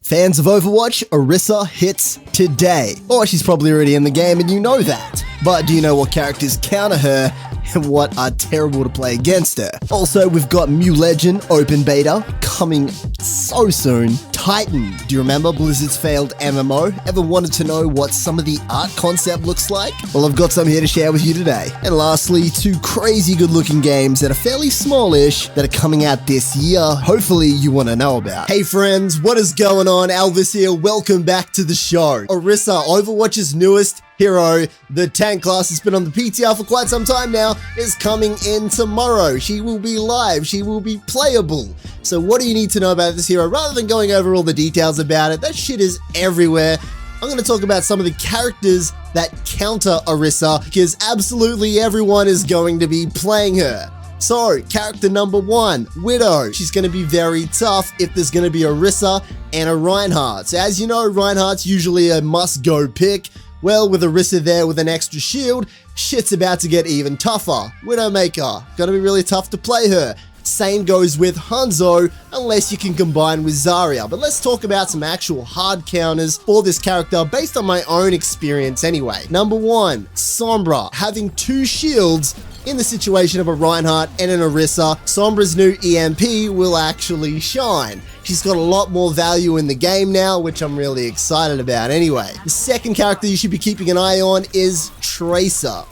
Fans of Overwatch, Orisa hits today. Or she's probably already in the game and you know that. But do you know what characters counter her and what are terrible to play against her? Also, we've got MMO Legend Open Beta coming so soon. Titan, do you remember Blizzard's failed MMO? Ever wanted to know what some of the art concept looks like? Well, I've got some here to share with you today. And lastly, two crazy good looking games that are fairly smallish that are coming out this year. Hopefully you want to know about. Hey friends, what is going on? Elvis here. Welcome back to the show. Orisa, Overwatch's newest hero, the tank class has been on the PTR for quite some time now, is coming in tomorrow. She will be live, she will be playable. So what do you need to know about this hero? Rather than going over all the details about it, that shit is everywhere. I'm going to talk about some of the characters that counter Orisa, because absolutely everyone is going to be playing her. So, character number 1, Widow. She's going to be very tough if there's going to be Orisa and a Reinhardt. So as you know, Reinhardt's usually a must-go pick. Well, with Orisa there with an extra shield, shit's about to get even tougher. Widowmaker, gonna be really tough to play her. Same goes with Hanzo, unless you can combine with Zarya. But let's talk about some actual hard counters for this character based on my own experience anyway. Number 1, Sombra. Having 2 shields in the situation of a Reinhardt and an Orisa, Sombra's new EMP will actually shine. She's got a lot more value in the game now, which I'm really excited about anyway. The second character you should be keeping an eye on is Tracer.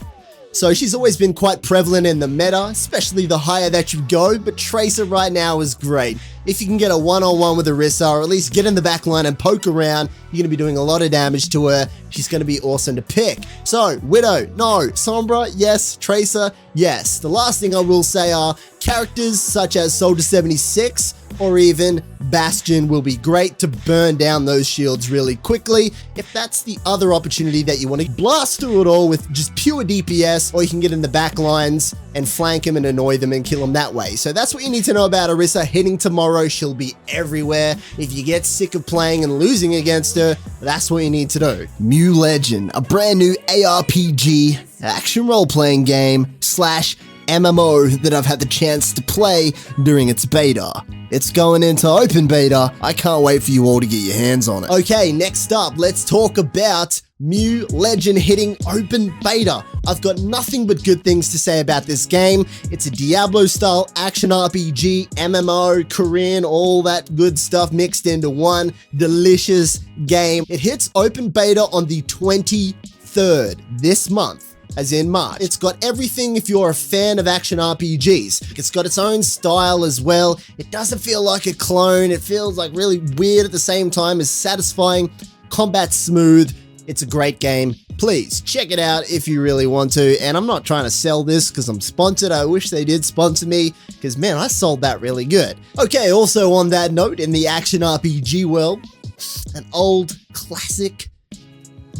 So she's always been quite prevalent in the meta, especially the higher that you go, but Tracer right now is great. If you can get a one-on-one with Orisa, or at least get in the back line and poke around, you're going to be doing a lot of damage to her. She's going to be awesome to pick. So, Widow, no. Sombra, yes. Tracer, yes. The last thing I will say are characters such as Soldier 76 or even Bastion will be great to burn down those shields really quickly. If that's the other opportunity that you want to blast through it all with just pure DPS, or you can get in the back lines and flank them and annoy them and kill them that way. So that's what you need to know about Orisa hitting tomorrow. She'll be everywhere. If you get sick of playing and losing against her, that's what you need to do. MMO Legend, a brand new ARPG, action role-playing game / MMO that I've had the chance to play during its beta. It's going into open beta. I can't wait for you all to get your hands on it. Okay, next up, let's talk about MMO Legend hitting open beta. I've got nothing but good things to say about this game. It's a Diablo-style action RPG, MMO, Korean, all that good stuff mixed into one delicious game. It hits open beta on the 23rd this month. As in March. It's got everything if you're a fan of action RPGs. It's got its own style as well. It doesn't feel like a clone. It feels like really weird at the same time as satisfying. Combat smooth. It's a great game. Please check it out if you really want to. And I'm not trying to sell this because I'm sponsored. I wish they did sponsor me because man, I sold that really good. Okay, also on that note, in the action RPG world, an old classic,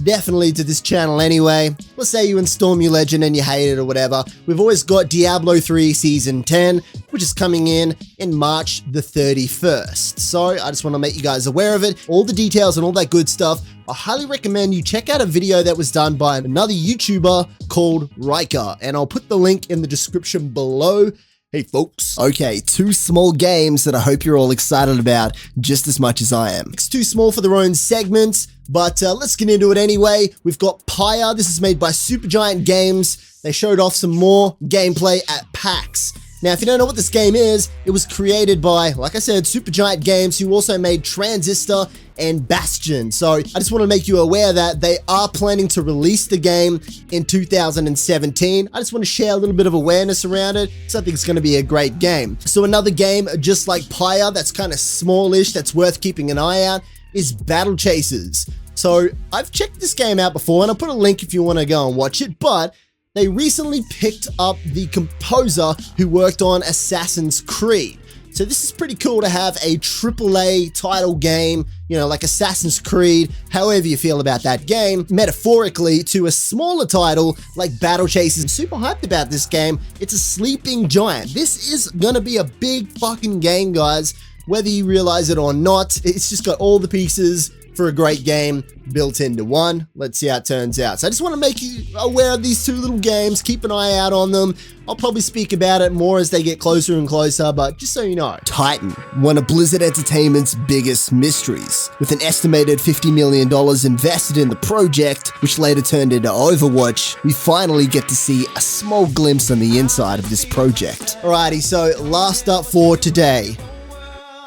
definitely to this channel anyway. Let's say you install MMO Legend and you hate it or whatever. We've always got Diablo 3 Season 10, which is coming in March the 31st. So I just want to make you guys aware of it. All the details and all that good stuff. I highly recommend you check out a video that was done by another YouTuber called Riker, and I'll put the link in the description below. Hey folks. Okay, 2 small games that I hope you're all excited about just as much as I am. It's too small for their own segments, but let's get into it anyway. We've got Pyre. This is made by Supergiant Games. They showed off some more gameplay at PAX. Now, if you don't know what this game is, it was created by, like I said, Supergiant Games, who also made Transistor and Bastion. So I just want to make you aware that they are planning to release the game in 2017. I just want to share a little bit of awareness around it. So I think it's going to be a great game. So another game just like Pyre that's kind of smallish, that's worth keeping an eye out, is Battle Chasers. So I've checked this game out before, and I'll put a link if you want to go and watch it, but they recently picked up the composer who worked on Assassin's Creed. So this is pretty cool to have a AAA title game, you know, like Assassin's Creed, however you feel about that game, metaphorically to a smaller title like Battle Chasers. I'm super hyped about this game. It's a sleeping giant. This is gonna be a big fucking game, guys, whether you realize it or not. It's just got all the pieces for a great game built into one. Let's see how it turns out. So I just want to make you aware of these two little games. Keep an eye out on them. I'll probably speak about it more as they get closer and closer, but just so you know. Titan, one of Blizzard Entertainment's biggest mysteries. With an estimated $50 million invested in the project, which later turned into Overwatch, we finally get to see a small glimpse on the inside of this project. Alrighty, so last up for today.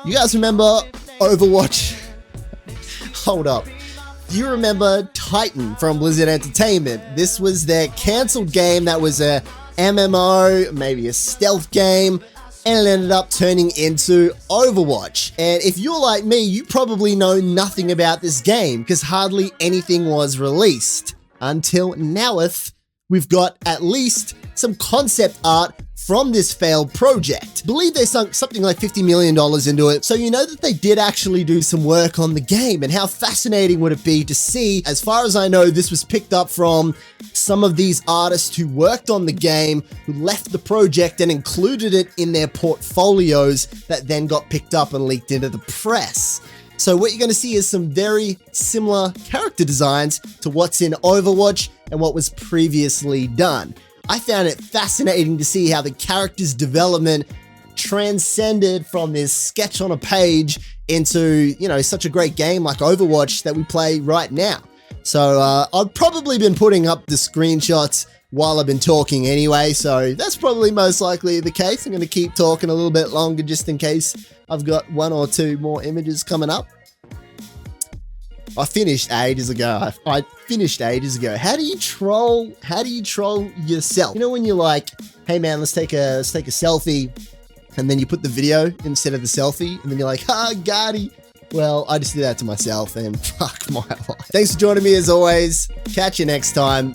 You guys remember Overwatch? Hold up. Do you remember Titan from Blizzard Entertainment? This was their cancelled game that was a MMO, maybe a stealth game, and it ended up turning into Overwatch. And if you're like me, you probably know nothing about this game because hardly anything was released. Until noweth, we've got at least some concept art from this failed project. I believe they sunk something like $50 million into it, so you know that they did actually do some work on the game. And how fascinating would it be to see? As far as I know, this was picked up from some of these artists who worked on the game, who left the project and included it in their portfolios that then got picked up and leaked into the press. So what you're going to see is some very similar character designs to what's in Overwatch and what was previously done. I found it fascinating to see how the character's development transcended from this sketch on a page into, you know, such a great game like Overwatch that we play right now. So I've probably been putting up the screenshots while I've been talking anyway, so that's probably most likely the case. I'm going to keep talking a little bit longer just in case I've got one or two more images coming up. I finished ages ago. I finished ages ago. How do you troll? How do you troll yourself? You know when you're like, hey man, let's take a selfie, and then you put the video instead of the selfie, and then you're like, ha, Gotti. Well, I just did that to myself, and fuck my life. Thanks for joining me as always. Catch you next time.